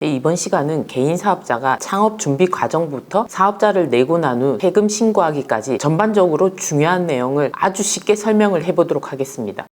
이번 시간은 개인 사업자가 창업 준비 과정부터 사업자를 내고 난 후 세금 신고하기까지 전반적으로 중요한 내용을 아주 쉽게 설명을 해보도록 하겠습니다.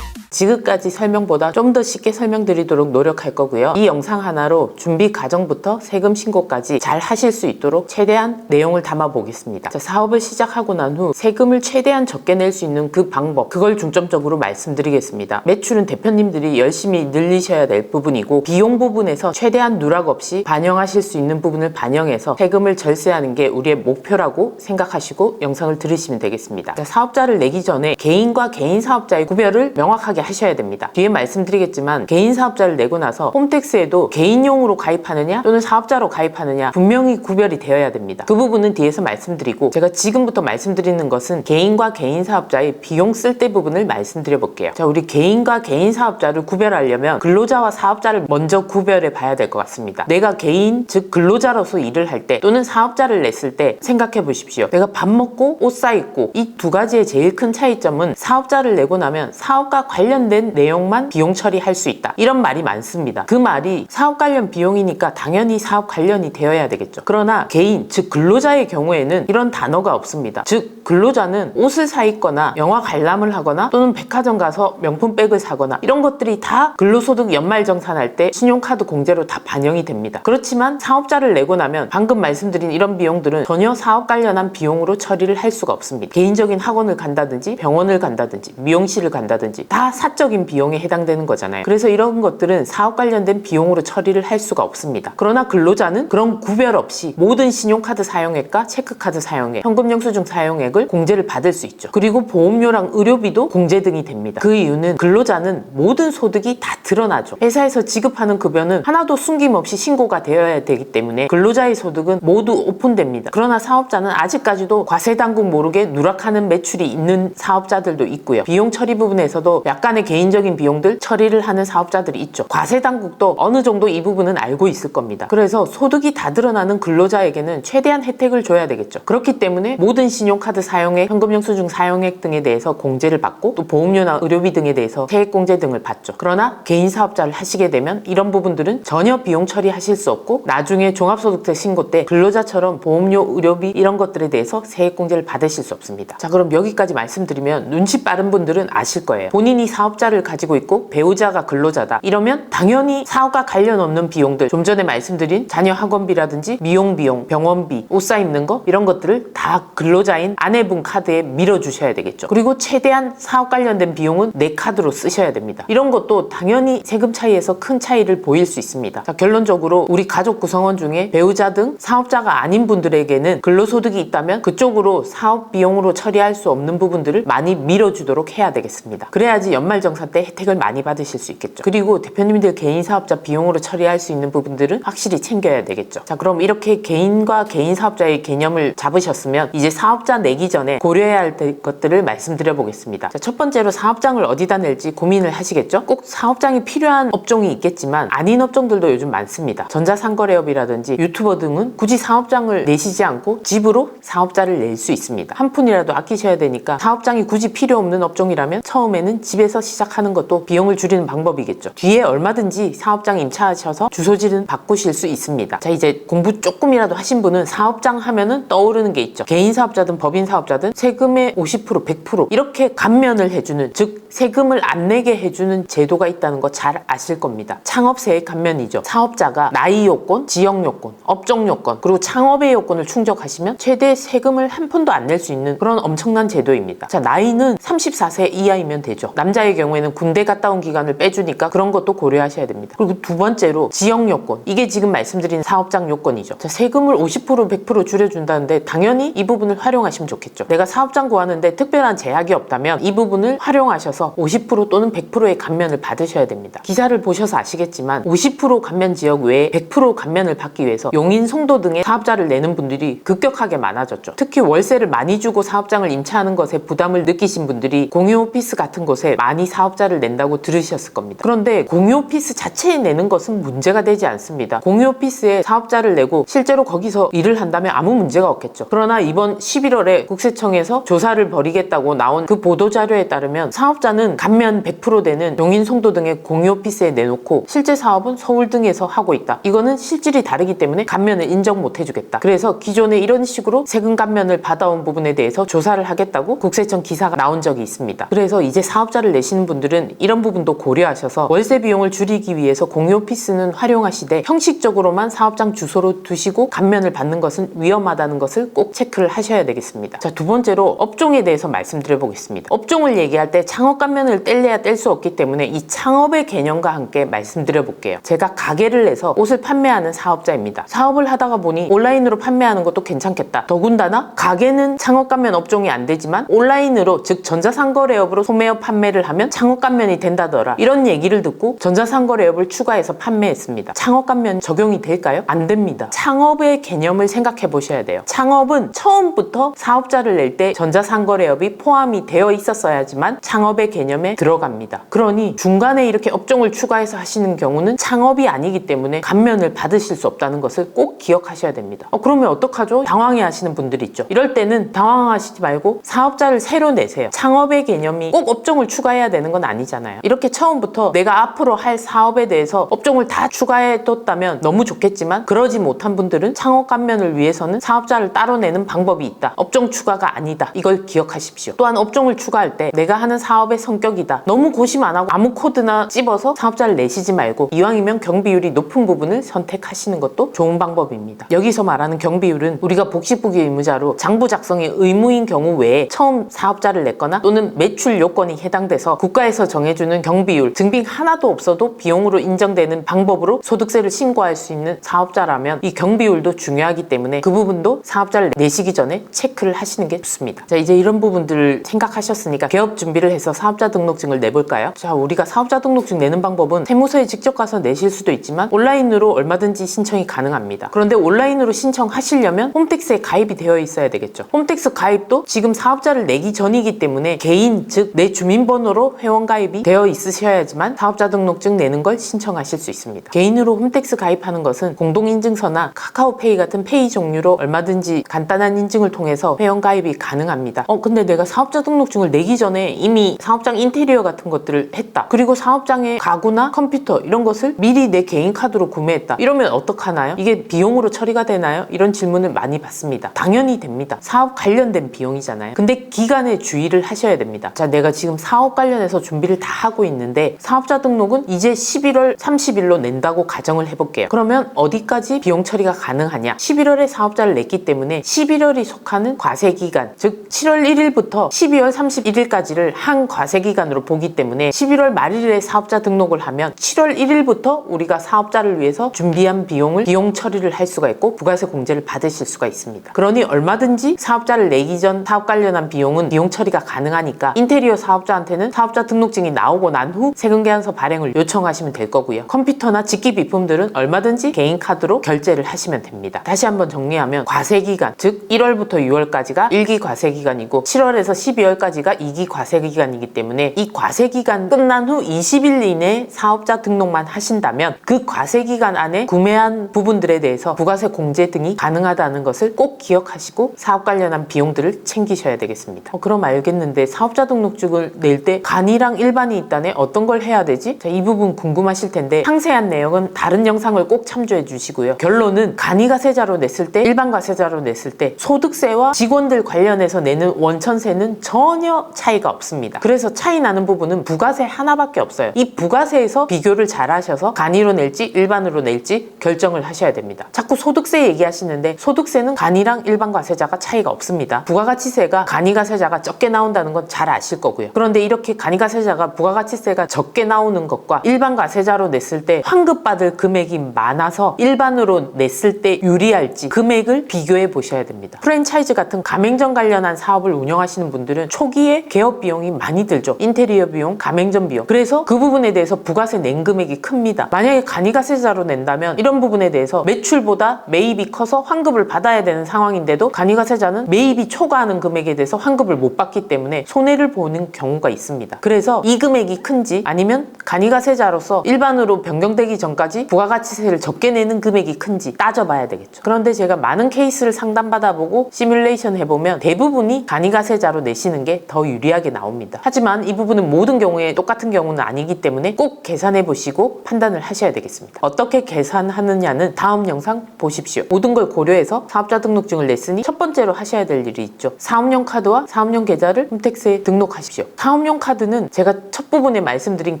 지금까지 설명보다 좀 더 쉽게 설명드리도록 노력할 거고요. 이 영상 하나로 준비 과정부터 세금 신고까지 잘 하실 수 있도록 최대한 내용을 담아 보겠습니다. 사업을 시작하고 난 후 세금을 최대한 적게 낼 수 있는 그 방법, 그걸 중점적으로 말씀드리겠습니다. 매출은 대표님들이 열심히 늘리셔야 될 부분이고, 비용 부분에서 최대한 누락 없이 반영하실 수 있는 부분을 반영해서 세금을 절세하는 게 우리의 목표라고 생각하시고 영상을 들으시면 되겠습니다. 사업자를 내기 전에 개인과 개인 사업자의 구별을 명확하게 하셔야 됩니다. 뒤에 말씀드리겠지만 개인 사업자를 내고 나서 홈택스에도 개인용으로 가입하느냐 또는 사업자로 가입하느냐 분명히 구별이 되어야 됩니다. 그 부분은 뒤에서 말씀드리고, 제가 지금부터 말씀드리는 것은 개인과 개인 사업자의 비용 쓸 때 부분을 말씀드려 볼게요. 자, 우리 개인과 개인 사업자를 구별하려면 근로자와 사업자를 먼저 구별해 봐야 될 것 같습니다. 내가 개인, 즉 근로자로서 일을 할 때 또는 사업자를 냈을 때 생각해 보십시오. 내가 밥 먹고 옷 사입고 이 두 가지의 제일 큰 차이점은 사업자를 내고 나면 사업과 관련된 내용만 비용 처리할 수 있다, 이런 말이 많습니다. 그 말이 사업 관련 비용이니까 당연히 사업 관련이 되어야 되겠죠. 그러나 개인, 즉 근로자의 경우에는 이런 단어가 없습니다. 즉 근로자는 옷을 사 입거나 영화 관람을 하거나 또는 백화점 가서 명품백을 사거나 이런 것들이 다 근로소득 연말정산할 때 신용카드 공제로 다 반영이 됩니다. 그렇지만 사업자를 내고 나면 방금 말씀드린 이런 비용들은 전혀 사업 관련한 비용으로 처리를 할 수가 없습니다. 개인적인 학원을 간다든지 병원을 간다든지 미용실을 간다든지 다 사적인 비용에 해당되는 거잖아요. 그래서 이런 것들은 사업 관련된 비용으로 처리를 할 수가 없습니다. 그러나 근로자는 그런 구별 없이 모든 신용카드 사용액과 체크카드 사용액, 현금영수증 사용액을 공제를 받을 수 있죠. 그리고 보험료랑 의료비도 공제 등이 됩니다. 그 이유는 근로자는 모든 소득이 다 드러나죠. 회사에서 지급하는 급여는 하나도 숨김없이 신고가 되어야 되기 때문에 근로자의 소득은 모두 오픈됩니다. 그러나 사업자는 아직까지도 과세당국 모르게 누락하는 매출이 있는 사업자들도 있고요. 비용 처리 부분에서도 약간의 개인적인 비용들 처리를 하는 사업자들이 있죠. 과세당국도 어느 정도 이 부분은 알고 있을 겁니다. 그래서 소득이 다 드러나는 근로자에게는 최대한 혜택을 줘야 되겠죠. 그렇기 때문에 모든 신용카드 사용액, 현금영수증 사용액 등에 대해서 공제를 받고, 또 보험료나 의료비 등에 대해서 세액공제 등을 받죠. 그러나 개인 사업자를 하시게 되면 이런 부분들은 전혀 비용 처리하실 수 없고, 나중에 종합소득세 신고 때 근로자처럼 보험료, 의료비 이런 것들에 대해서 세액공제를 받으실 수 없습니다. 자, 그럼 여기까지 말씀드리면 눈치 빠른 분들은 아실 거예요. 본인이 사업자를 가지고 있고 배우자가 근로자다, 이러면 당연히 사업과 관련 없는 비용들, 좀 전에 말씀드린 자녀 학원비라든지 미용 비용, 병원비, 옷 사 입는 거 이런 것들을 다 근로자인 아내분 카드에 밀어주셔야 되겠죠. 그리고 최대한 사업 관련된 비용은 내 카드로 쓰셔야 됩니다. 이런 것도 당연히 세금 차이에서 큰 차이를 보일 수 있습니다. 자, 결론적으로 우리 가족 구성원 중에 배우자 등 사업자가 아닌 분들에게는 근로소득이 있다면 그쪽으로 사업 비용으로 처리할 수 없는 부분들을 많이 밀어주도록 해야 되겠습니다. 그래야지 연말정산 때 혜택을 많이 받으실 수 있겠죠. 그리고 대표님들 개인 사업자 비용으로 처리할 수 있는 부분들은 확실히 챙겨야 되겠죠. 자, 그럼 이렇게 개인과 개인 사업자의 개념을 잡으셨으면 이제 사업자 내기 전에 고려해야 할 것들을 말씀드려 보겠습니다. 자, 첫 번째로 사업장을 어디다 낼지 고민을 하시겠죠. 꼭 사업장이 필요한 업종이 있겠지만 아닌 업종들도 요즘 많습니다. 전자상거래업이라든지 유튜버 등은 굳이 사업장을 내시지 않고 집으로 사업자를 낼 수 있습니다. 한 푼이라도 아끼셔야 되니까 사업장이 굳이 필요 없는 업종이라면 처음에는 집에서 시작하는 것도 비용을 줄이는 방법이겠죠. 뒤에 얼마든지 사업장 임차하셔서 주소지는 바꾸실 수 있습니다. 자, 이제 공부 조금이라도 하신 분은 사업장 하면은 떠오르는 게 있죠. 개인 사업자든 법인 사업자든 세금의 50%, 100% 이렇게 감면을 해주는, 즉 세금을 안 내게 해주는 제도가 있다는 거 잘 아실 겁니다. 창업세액 감면이죠. 사업자가 나이 요건, 지역 요건, 업종 요건, 그리고 창업의 요건을 충족하시면 최대 세금을 한 푼도 안 낼 수 있는 그런 엄청난 제도입니다. 자, 나이는 34세 이하이면 되죠. 남자의 경우에는 군대 갔다 온 기간을 빼주니까 그런 것도 고려하셔야 됩니다. 그리고 두 번째로 지역 요건, 이게 지금 말씀드린 사업장 요건이죠. 자, 세금을 50%, 100% 줄여준다는데 당연히 이 부분을 활용하시면 좋겠죠. 내가 사업장 구하는데 특별한 제약이 없다면 이 부분을 활용하셔서 50% 또는 100%의 감면을 받으셔야 됩니다. 기사를 보셔서 아시겠지만 50% 감면 지역 외에 100% 감면을 받기 위해서 용인, 송도 등의 사업자를 내는 분들이 급격하게 많아졌죠. 특히 월세를 많이 주고 사업장을 임차하는 것에 부담을 느끼신 분들이 공유 오피스 같은 곳에 많이 많이 사업자를 낸다고 들으셨을 겁니다. 그런데 공유 오피스 자체에 내는 것은 문제가 되지 않습니다. 공유 오피스에 사업자를 내고 실제로 거기서 일을 한다면 아무 문제가 없겠죠. 그러나 이번 11월에 국세청에서 조사를 벌이겠다고 나온 그 보도자료에 따르면 사업자는 감면 100% 되는 용인, 송도 등의 공유 오피스에 내놓고 실제 사업은 서울 등에서 하고 있다. 이거는 실질이 다르기 때문에 감면을 인정 못 해주겠다. 그래서 기존에 이런 식으로 세금 감면을 받아온 부분에 대해서 조사를 하겠다고 국세청 기사가 나온 적이 있습니다. 그래서 이제 사업자를 내시는 분들은 이런 부분도 고려하셔서 월세 비용을 줄이기 위해서 공유 오피스는 활용하시되 형식적으로만 사업장 주소로 두시고 감면을 받는 것은 위험하다는 것을 꼭 체크를 하셔야 되겠습니다. 자, 두 번째로 업종에 대해서 말씀드려 보겠습니다. 업종을 얘기할 때 창업 감면을 뗄래야 뗄 수 없기 때문에 이 창업의 개념과 함께 말씀드려 볼게요. 제가 가게를 내서 옷을 판매하는 사업자입니다. 사업을 하다가 보니 온라인으로 판매하는 것도 괜찮겠다. 더군다나 가게는 창업 감면 업종이 안 되지만 온라인으로, 즉 전자상거래업으로 소매업 판매를 하면 창업 감면이 된다더라. 이런 얘기를 듣고 전자상거래업을 추가해서 판매했습니다. 창업 감면 적용이 될까요? 안 됩니다. 창업의 개념을 생각해 보셔야 돼요. 창업은 처음부터 사업자를 낼 때 전자상거래업이 포함이 되어 있었어야지만 창업의 개념에 들어갑니다. 그러니 중간에 이렇게 업종을 추가해서 하시는 경우는 창업이 아니기 때문에 감면을 받으실 수 없다는 것을 꼭 기억하셔야 됩니다. 그러면 어떡하죠? 당황해 하시는 분들이 있죠. 이럴 때는 당황하시지 말고 사업자를 새로 내세요. 창업의 개념이 꼭 업종을 추가해야 되는 건 아니잖아요. 이렇게 처음부터 내가 앞으로 할 사업에 대해서 업종을 다 추가해 뒀다면 너무 좋겠지만 그러지 못한 분들은 창업 감면을 위해서는 사업자를 따로 내는 방법이 있다. 업종 추가가 아니다. 이걸 기억하십시오. 또한 업종을 추가할 때 내가 하는 사업의 성격이다. 너무 고심 안 하고 아무 코드나 찝어서 사업자를 내시지 말고 이왕이면 경비율이 높은 부분을 선택하시는 것도 좋은 방법입니다. 여기서 말하는 경비율은 우리가 복식부기 의무자로 장부 작성이 의무인 경우 외에 처음 사업자를 냈거나 또는 매출 요건이 해당돼서 국가에서 정해주는 경비율, 증빙 하나도 없어도 비용으로 인정되는 방법으로 소득세를 신고할 수 있는 사업자라면 이 경비율도 중요하기 때문에 그 부분도 사업자를 내시기 전에 체크를 하시는 게 좋습니다. 자, 이제 이런 부분들을 생각하셨으니까 개업 준비를 해서 사업자 등록증을 내볼까요? 자, 우리가 사업자 등록증 내는 방법은 세무서에 직접 가서 내실 수도 있지만 온라인으로 얼마든지 신청이 가능합니다. 그런데 온라인으로 신청하시려면 홈택스에 가입이 되어 있어야 되겠죠. 홈택스 가입도 지금 사업자를 내기 전이기 때문에 개인, 즉 내 주민번호로 회원 가입이 되어 있으셔야지만 사업자 등록증 내는 걸 신청하실 수 있습니다. 개인으로 홈택스 가입하는 것은 공동인증서나 카카오페이 같은 페이 종류로 얼마든지 간단한 인증을 통해서 회원 가입이 가능합니다. 근데 내가 사업자 등록증을 내기 전에 이미 사업장 인테리어 같은 것들을 했다. 그리고 사업장의 가구나 컴퓨터 이런 것을 미리 내 개인 카드로 구매했다. 이러면 어떡하나요? 이게 비용으로 처리가 되나요? 이런 질문을 많이 받습니다. 당연히 됩니다. 사업 관련된 비용이잖아요. 근데 기간에 주의를 하셔야 됩니다. 자, 내가 지금 사업 관련해서 준비를 다 하고 있는데 사업자 등록은 이제 11월 30일로 낸다고 가정을 해볼게요. 그러면 어디까지 비용 처리가 가능하냐? 11월에 사업자를 냈기 때문에 11월이 속하는 과세기간, 즉 7월 1일부터 12월 31일까지를 한 과세기간으로 보기 때문에 11월 말일에 사업자 등록을 하면 7월 1일부터 우리가 사업자를 위해서 준비한 비용을 비용 처리를 할 수가 있고 부가세 공제를 받으실 수가 있습니다. 그러니 얼마든지 사업자를 내기 전 사업 관련한 비용은 비용 처리가 가능하니까 인테리어 사업자한테는 사업자 등록증이 나오고 난 후 세금계산서 발행을 요청하시면 될 거고요. 컴퓨터나 직기 비품들은 얼마든지 개인 카드로 결제를 하시면 됩니다. 다시 한번 정리하면 과세기간, 즉 1월부터 6월까지가 1기 과세기간이고 7월에서 12월까지가 2기 과세기간이기 때문에 이 과세기간 끝난 후 20일 이내에 사업자 등록만 하신다면 그 과세기간 안에 구매한 부분들에 대해서 부가세 공제 등이 가능하다는 것을 꼭 기억하시고 사업 관련한 비용들을 챙기셔야 되겠습니다. 그럼 알겠는데 사업자 등록증을 낼 때 간이랑 일반이 있다네. 어떤 걸 해야 되지? 자, 이 부분 궁금하실 텐데 상세한 내용은 다른 영상을 꼭 참조해 주시고요. 결론은 간이가세자로 냈을 때, 일반 가세자로 냈을 때 소득세와 직원들 관련해서 내는 원천세는 전혀 차이가 없습니다. 그래서 차이 나는 부분은 부가세 하나밖에 없어요. 이 부가세에서 비교를 잘 하셔서 간이로 낼지 일반으로 낼지 결정을 하셔야 됩니다. 자꾸 소득세 얘기하시는데 소득세는 간이랑 일반 가세자가 차이가 없습니다. 부가가치세가 간이가세자가 적게 나온다는 건 잘 아실 거고요. 그런데 이렇게 간이가세자가 부가가치세가 적게 나오는 것과 일반 가세자로 냈을 때 환급받을 금액이 많아서 일반으로 냈을 때 유리할지 금액을 비교해 보셔야 됩니다. 프랜차이즈 같은 가맹점 관련한 사업을 운영하시는 분들은 초기에 개업 비용이 많이 들죠. 인테리어 비용, 가맹점 비용. 그래서 그 부분에 대해서 부가세 낸 금액이 큽니다. 만약에 간이가세자로 낸다면 이런 부분에 대해서 매출보다 매입이 커서 환급을 받아야 되는 상황인데도 간이가세자는 매입이 초과하는 금액에 대해서 환급을 못 받기 때문에 손해를 보는 경우가 있습니다. 있습니다. 그래서 이 금액이 큰지 아니면 간이가세자로서 일반으로 변경되기 전까지 부가가치세를 적게 내는 금액이 큰지 따져봐야 되겠죠. 그런데 제가 많은 케이스를 상담받아보고 시뮬레이션 해보면 대부분이 간이가세자로 내시는 게 더 유리하게 나옵니다. 하지만 이 부분은 모든 경우에 똑같은 경우는 아니기 때문에 꼭 계산해 보시고 판단을 하셔야 되겠습니다. 어떻게 계산하느냐는 다음 영상 보십시오. 모든 걸 고려해서 사업자 등록증을 냈으니 첫 번째로 하셔야 될 일이 있죠. 사업용 카드와 사업용 계좌를 홈택스에 등록하십시오. 사업용 카드는 제가 첫 부분에 말씀드린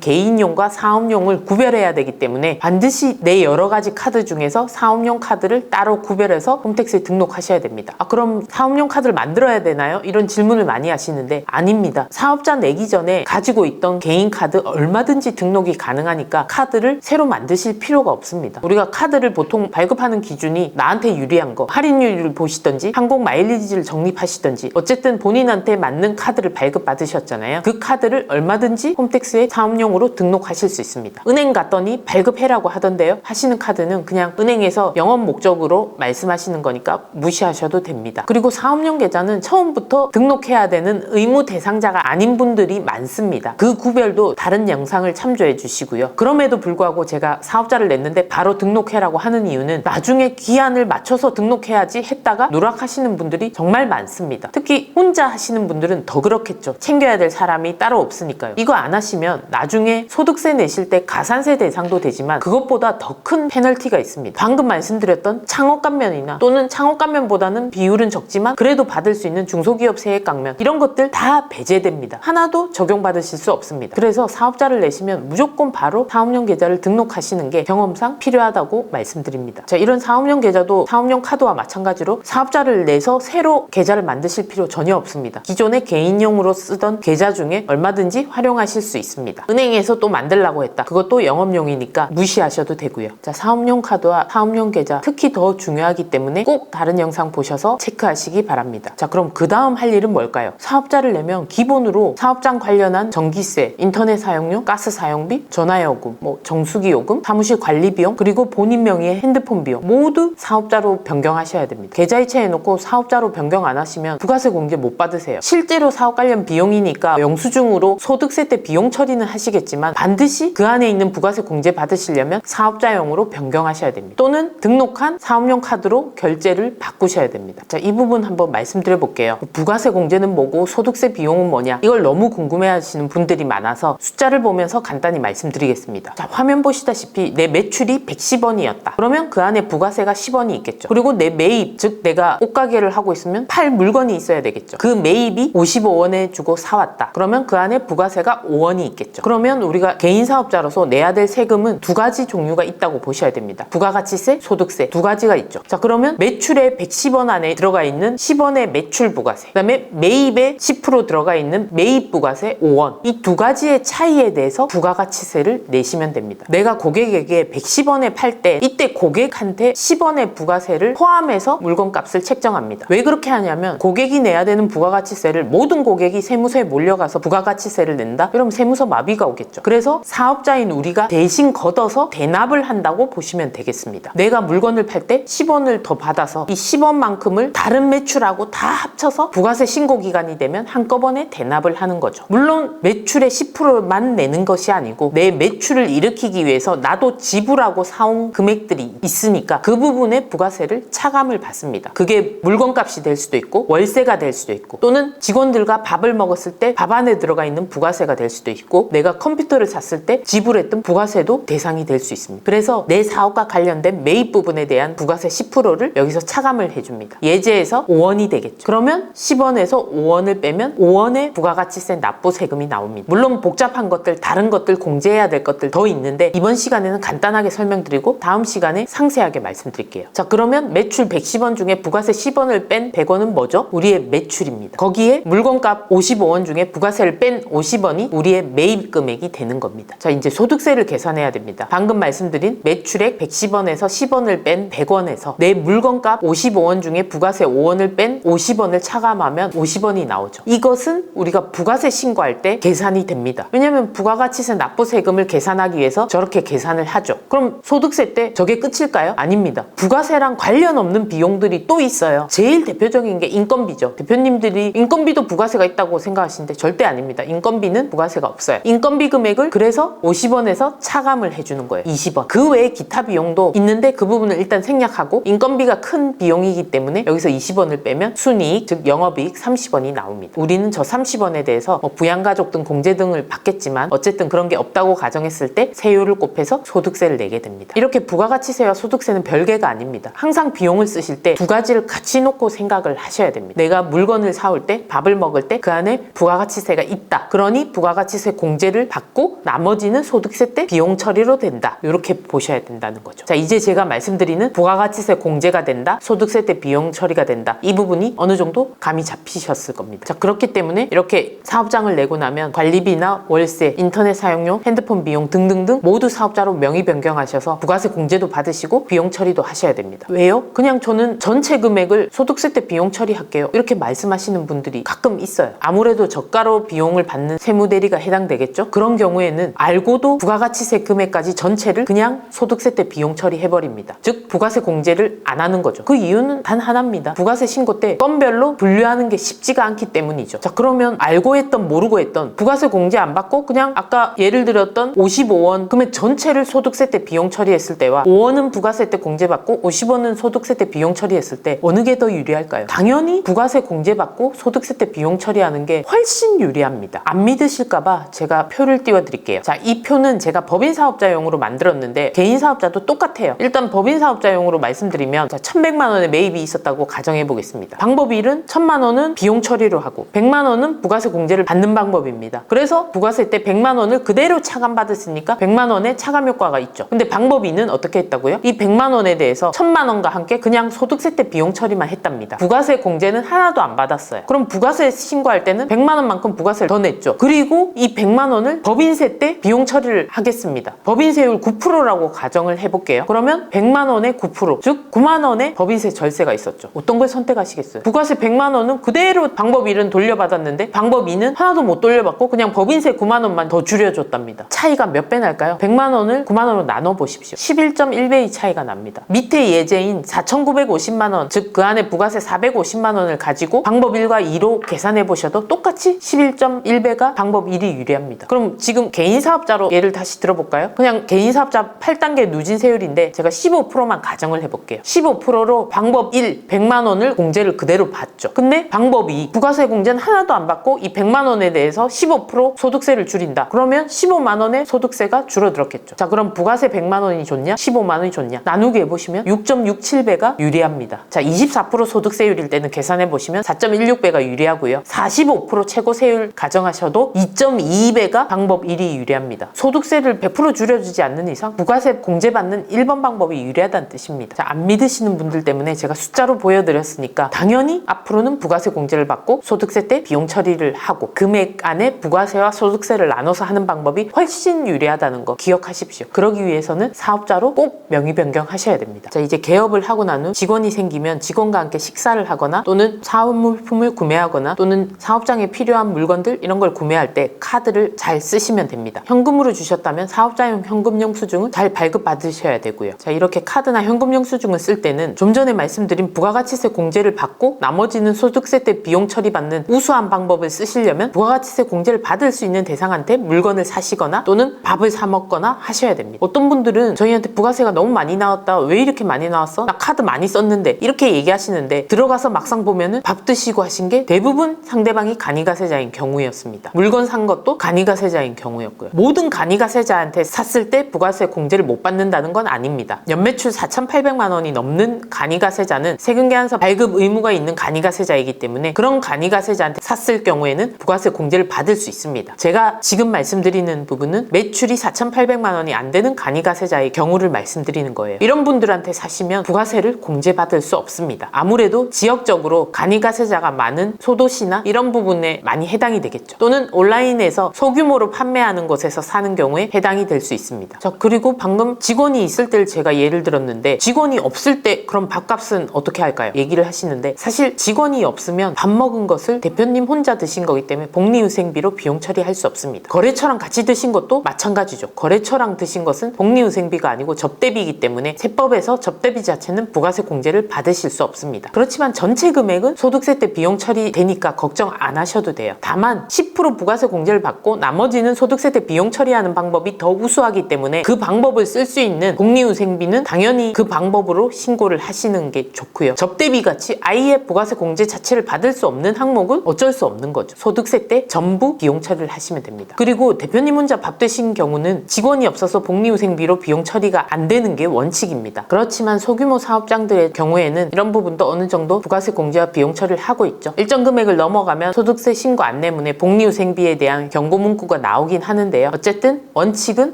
개인용과 사업용을 구별해야 되기 때문에 반드시 내 여러 가지 카드 중에서 사업용 카드를 따로 구별해서 홈택스에 등록하셔야 됩니다. 그럼 사업용 카드를 만들어야 되나요? 이런 질문을 많이 하시는데 아닙니다. 사업자 내기 전에 가지고 있던 개인 카드 얼마든지 등록이 가능하니까 카드를 새로 만드실 필요가 없습니다. 우리가 카드를 보통 발급하는 기준이 나한테 유리한 거, 할인율을 보시던지 항공 마일리지를 적립하시던지 어쨌든 본인한테 맞는 카드를 발급받으셨잖아요. 그 카드를 얼마든지 홈택스에 사업용으로 등록하실 수 있습니다. 은행 갔더니 발급해라고 하던데요. 하시는 카드는 그냥 은행에서 영업 목적으로 말씀하시는 거니까 무시하셔도 됩니다. 그리고 사업용 계좌는 처음부터 등록해야 되는 의무 대상자가 아닌 분들이 많습니다. 그 구별도 다른 영상을 참조해 주시고요. 그럼에도 불구하고 제가 사업자를 냈는데 바로 등록해라고 하는 이유는 나중에 기한을 맞춰서 등록해야지 했다가 누락하시는 분들이 정말 많습니다. 특히 혼자 하시는 분들은 더 그렇겠죠. 챙겨야 될 사람이 따로 없으니까요. 이거 안 하시면 나중에 소득세 내실 때 가산세 대상도 되지만 그것보다 더 큰 페널티가 있습니다. 방금 말씀드렸던 창업감면이나 또는 창업감면보다는 비율은 적지만 그래도 받을 수 있는 중소기업 세액감면 이런 것들 다 배제됩니다. 하나도 적용받으실 수 없습니다. 그래서 사업자를 내시면 무조건 바로 사업용 계좌를 등록하시는 게 경험상 필요하다고 말씀드립니다. 자, 이런 사업용 계좌도 사업용 카드와 마찬가지로 사업자를 내서 새로 계좌를 만드실 필요 전혀 없습니다. 기존에 개인용으로 쓰던 계좌 중에 얼마든지 활용하실 수 있습니다. 은행에서 또 만들라고 했다. 그것도 영업용이니까 무시하셔도 되고요. 자, 사업용 카드와 사업용 계좌 특히 더 중요하기 때문에 꼭 다른 영상 보셔서 체크하시기 바랍니다. 자, 그럼 그 다음 할 일은 뭘까요? 사업자를 내면 기본으로 사업장 관련한 전기세, 인터넷 사용료, 가스 사용비, 전화요금, 정수기 요금, 사무실 관리 비용, 그리고 본인 명의의 핸드폰 비용 모두 사업자로 변경하셔야 됩니다. 계좌이체 해놓고 사업자로 변경 안 하시면 부가세 공제 못 받으세요. 실제로 사업 관련 비용이니까 영수증으로 소득세 때 비용 처리는 하시겠지만 반드시 그 안에 있는 부가세 공제 받으시려면 사업자용으로 변경하셔야 됩니다. 또는 등록한 사업용 카드로 결제를 바꾸셔야 됩니다. 자, 이 부분 한번 말씀드려 볼게요. 부가세 공제는 뭐고 소득세 비용은 뭐냐, 이걸 너무 궁금해 하시는 분들이 많아서 숫자를 보면서 간단히 말씀드리겠습니다. 자, 화면 보시다시피 내 매출이 110원이었다. 그러면 그 안에 부가세가 10원이 있겠죠. 그리고 내 매입, 즉 내가 옷가게를 하고 있으면 팔 물건이 있어야 되겠죠. 그 매입이 55원에 주고 사왔다. 그러면 그 안에 부가세가 5원이 있겠죠. 그러면 우리가 개인 사업자로서 내야 될 세금은 두 가지 종류가 있다고 보셔야 됩니다. 부가가치세, 소득세 두 가지가 있죠. 자, 그러면 매출의 110원 안에 들어가 있는 10원의 매출 부가세, 그 다음에 매입에 10% 들어가 있는 매입 부가세 5원, 이 두 가지의 차이에 대해서 부가가치세를 내시면 됩니다. 내가 고객에게 110원에 팔 때 이때 고객한테 10원의 부가세를 포함해서 물건값을 책정합니다. 왜 그렇게 하냐면 고객이 내야 되는 부가가치세를 모든 고객이 세무서에 몰려가서 부가가치세를 낸다? 그럼 세무서 마비가 오겠죠. 그래서 사업자인 우리가 대신 걷어서 대납을 한다고 보시면 되겠습니다. 내가 물건을 팔 때 10원을 더 받아서 이 10원만큼을 다른 매출하고 다 합쳐서 부가세 신고 기간이 되면 한꺼번에 대납을 하는 거죠. 물론 매출의 10%만 내는 것이 아니고 내 매출을 일으키기 위해서 나도 지불하고 사온 금액들이 있으니까 그 부분에 부가세를 차감을 받습니다. 그게 물건값이 될 수도 있고 월세가 될 수도 있고 또는 직원들과 밥을 먹었을 때 밥 안에 들어가 있는 부가세가 될 수도 있고 내가 컴퓨터를 샀을 때 지불했던 부가세도 대상이 될 수 있습니다. 그래서 내 사업과 관련된 매입 부분에 대한 부가세 10%를 여기서 차감을 해줍니다. 예제에서 5원이 되겠죠. 그러면 10원에서 5원을 빼면 5원의 부가가치세 납부 세금이 나옵니다. 물론 복잡한 것들, 다른 것들 공제해야 될 것들 더 있는데 이번 시간에는 간단하게 설명드리고 다음 시간에 상세하게 말씀드릴게요. 자, 그러면 매출 110원 중에 부가세 10원을 뺀 100원은 뭐죠? 우리의 매출입니다. 거기에 물건값 55원 중에 부가세를 뺀 50원이 우리의 매입 금액이 되는 겁니다. 자, 이제 소득세를 계산해야 됩니다. 방금 말씀드린 매출액 110원에서 10원을 뺀 100원에서 내 물건값 55원 중에 부가세 5원을 뺀 50원을 차감하면 50원이 나오죠. 이것은 우리가 부가세 신고할 때 계산이 됩니다. 왜냐하면 부가가치세 납부 세금을 계산하기 위해서 저렇게 계산을 하죠. 그럼 소득세 때 저게 끝일까요? 아닙니다. 부가세랑 관련 없는 비용들이 또 있어요. 제일 대표적인 게 인건비죠. 대표님들이 인건비도 부가세가 있다고 생각하시는데 절대 아닙니다. 인건비는 부가세가 없어요. 인건비 금액을 그래서 50원에서 차감을 해주는 거예요. 20원. 그 외에 기타 비용도 있는데 그 부분을 일단 생략하고 인건비가 큰 비용이기 때문에 여기서 20원을 빼면 순이익, 즉 영업이익 30원이 나옵니다. 우리는 저 30원에 대해서 부양가족 등 공제 등을 받겠지만 어쨌든 그런 게 없다고 가정했을 때 세율을 곱해서 소득세를 내게 됩니다. 이렇게 부가가치세와 소득세는 별개가 아닙니다. 항상 비용을 쓰실 때 두 가지를 같이 놓고 생각을 하셔야 됩니다. 내가 물건을 사올 때, 밥을 먹을 때 그 안에 부가가치세가 있다. 그러니 부가가치세 공제를 받고 나머지는 소득세 때 비용 처리로 된다. 이렇게 보셔야 된다는 거죠. 자, 이제 제가 말씀드리는 부가가치세 공제가 된다, 소득세 때 비용 처리가 된다. 이 부분이 어느 정도 감이 잡히셨을 겁니다. 자, 그렇기 때문에 이렇게 사업장을 내고 나면 관리비나 월세, 인터넷 사용료, 핸드폰 비용 등등등 모두 사업자로 명의 변경하셔서 부가세 공제도 받으시고 비용 처리도 하셔야 됩니다. 왜요? 그냥 저는 전체 금액을 소득세 때 비용 처리할게요. 이렇게 말씀하시는 분들이 가끔 있어요. 아무래도 저가로 비용을 받는 세무대리가 해당되겠죠? 그런 경우에는 알고도 부가가치세 금액까지 전체를 그냥 소득세 때 비용 처리해버립니다. 즉 부가세 공제를 안 하는 거죠. 그 이유는 단 하나입니다. 부가세 신고 때 건별로 분류하는 게 쉽지가 않기 때문이죠. 자, 그러면 알고 했던 모르고 했던 부가세 공제 안 받고 그냥 아까 예를 들었던 55원 금액 전체를 소득세 때 비용 처리했을 때와 5원은 부가세 때 공제받고 50원은 소득세 때 비용 처리했을 때 어느 게 더 유리할까요? 당연히 부가세 공제받고 소득세 때 비용 처리하는 게 훨씬 유리합니다. 안 믿으실까봐 제가 표를 띄워드릴게요. 자, 이 표는 제가 법인사업자용으로 만들었는데 개인사업자도 똑같아요. 일단 법인사업자용으로 말씀드리면 자, 1100만 원의 매입이 있었다고 가정해 보겠습니다. 방법 1은 1000만 원은 비용 처리로 하고 100만 원은 부가세 공제를 받는 방법입니다. 그래서 부가세 때 100만 원을 그대로 차감받았으니까 100만 원의 차감 효과가 있죠. 근데 방법 2는 어떻게 했다고요? 이 100만 원에 대해서 1000만 원과 함께 그냥 소득세 때 비용 처리만 했답니다. 부가세 공제는 하나도 안 받았어요. 그럼 부가세 신고할 때는 100만 원만큼 부가세를 더 냈죠. 그리고 이 100만 원을 법인세 때 비용 처리를 하겠습니다. 법인세율 9%라고 가정을 해볼게요. 그러면 100만 원에 9%, 즉 9만 원의 법인세 절세가 있었죠. 어떤 걸 선택하시겠어요? 부가세 100만 원은 그대로 방법 1은 돌려받았는데 방법 2는 하나도 못 돌려받고 그냥 법인세 9만 원만 더 줄여줬답니다. 차이가 몇 배 날까요? 100만 원을 9만 원으로 나눠보십시오. 11.1배의 차이가 납니다. 밑에 예제인 4,950만 원, 즉 그 안에 부가세 450만 원을 가지고 방법 1과 2로 계산해 보셔도 똑같이 11.1배가 방법 1이 유리합니다. 그럼 지금 개인사업자로 예를 다시 들어볼까요? 그냥 개인사업자 8단계 누진세율인데 제가 15%만 가정을 해볼게요. 15%로 방법 1 100만 원을 공제를 그대로 받죠. 근데 방법 2 부가세 공제는 하나도 안 받고 이 100만 원에 대해서 15% 소득세를 줄인다. 그러면 15만 원의 소득세가 줄어들었겠죠. 자, 그럼 부가세 100만 원이 좋냐? 15만 원이 좋냐? 나누기 해보시면 6.67배가 유리합니다. 자, 24% 소득세율일 때는 계산해보시면 4.16배가 유리하고요. 45% 최고세율 가정하셔도 2.22배가 방법 1이 유리합니다. 소득세를 100% 줄여주지 않는 이상 부가세 공제받는 1번 방법이 유리하다는 뜻입니다. 자, 안 믿으시는 분들 때문에 제가 숫자로 보여드렸으니까 당연히 앞으로는 부가세 공제를 받고 소득세 때 비용 처리를 하고 금액 안에 부가세와 소득세를 나눠서 하는 방법이 훨씬 유리하다는 거 기억하십시오. 그러기 위해서는 사업자로 꼭 명의 변경하셔야 됩니다. 자, 이제 개업을 하고 난 후 직원이 생기면 직원과 함께 식사를 하거나 또는 사은물품을 구매하거나 또는 사업장에 필요한 물건들 이런 걸 구매할 때 카드를 잘 쓰시면 됩니다. 현금으로 주셨다면 사업자용 현금 영수증을 잘 발급받으셔야 되고요. 자, 이렇게 카드나 현금 영수증을 쓸 때는 좀 전에 말씀드린 부가가치세 공제를 받고 나머지는 소득세 때 비용 처리받는 우수한 방법을 쓰시려면 부가가치세 공제를 받을 수 있는 대상한테 물건을 사시거나 또는 밥을 사 먹거나 하셔야 됩니다. 어떤 분들은 저희한테 부가세가 너무 많이 나왔다, 왜 이렇게 많이 나왔어? 나 카드 많이 썼는데 이렇게 얘기하시는데 들어가서 막상 보면은 밥 드시고 하신 게 대부분 상대방이 간이가세자인 경우였습니다. 물건 산 것도 간이가세자인 경우였고요. 모든 간이가세자한테 샀을 때 부가세 공제를 못 받는다는 건 아닙니다. 연매출 4,800만 원이 넘는 간이가세자는 세금계산서 발급 의무가 있는 간이가세자이기 때문에 그런 간이가세자한테 샀을 경우에는 부가세 공제를 받을 수 있습니다. 제가 지금 말씀드리는 부분은 매출이 4,800만 원이 안 되는 간이가세자의 경우를 말씀드리는 거예요. 이런 분들한테 사시면 부가세를 공제받을 수 없습니다. 아무래도 지역적으로 간이가세자가 많은 소도시나 이런 부분에 많이 해당이 되겠죠. 또는 온라인에서 소규모로 판매하는 곳에서 사는 경우에 해당이 될 수 있습니다. 자, 그리고 방금 직원이 있을 때를 제가 예를 들었는데 직원이 없을 때 그럼 밥값은 어떻게 할까요? 얘기를 하시는데 사실 직원이 없으면 밥 먹은 것을 대표님 혼자 드신 거기 때문에 복리후생비로 비용 처리할 수 없습니다. 거래처랑 같이 드신 것도 마찬가지죠. 거래처랑 드신 것은 복리후생비가 아니고 접대비이기 때문에 세법에서 접대비 자체는 부가세 공제를 받으실 수 없습니다. 그렇지만 전체 금액은 소득세 때 비용 처리되니까 걱정 안 하셔도 돼요. 거예요. 다만 10% 부가세 공제를 받고 나머지는 소득세 때 비용 처리하는 방법이 더 우수하기 때문에 그 방법을 쓸 수 있는 복리후생비는 당연히 그 방법으로 신고를 하시는 게 좋고요. 접대비 같이 아예 부가세 공제 자체를 받을 수 없는 항목은 어쩔 수 없는 거죠. 소득세 때 전부 비용 처리를 하시면 됩니다. 그리고 대표님 혼자 밥 되신 경우는 직원이 없어서 복리후생비로 비용 처리가 안 되는 게 원칙입니다. 그렇지만 소규모 사업장들의 경우에는 이런 부분도 어느 정도 부가세 공제와 비용 처리를 하고 있죠. 일정 금액을 넘어가면 소득세 신고 안내문에 복리후생비에 대한 경고 문구가 나오긴 하는데요. 어쨌든 원칙은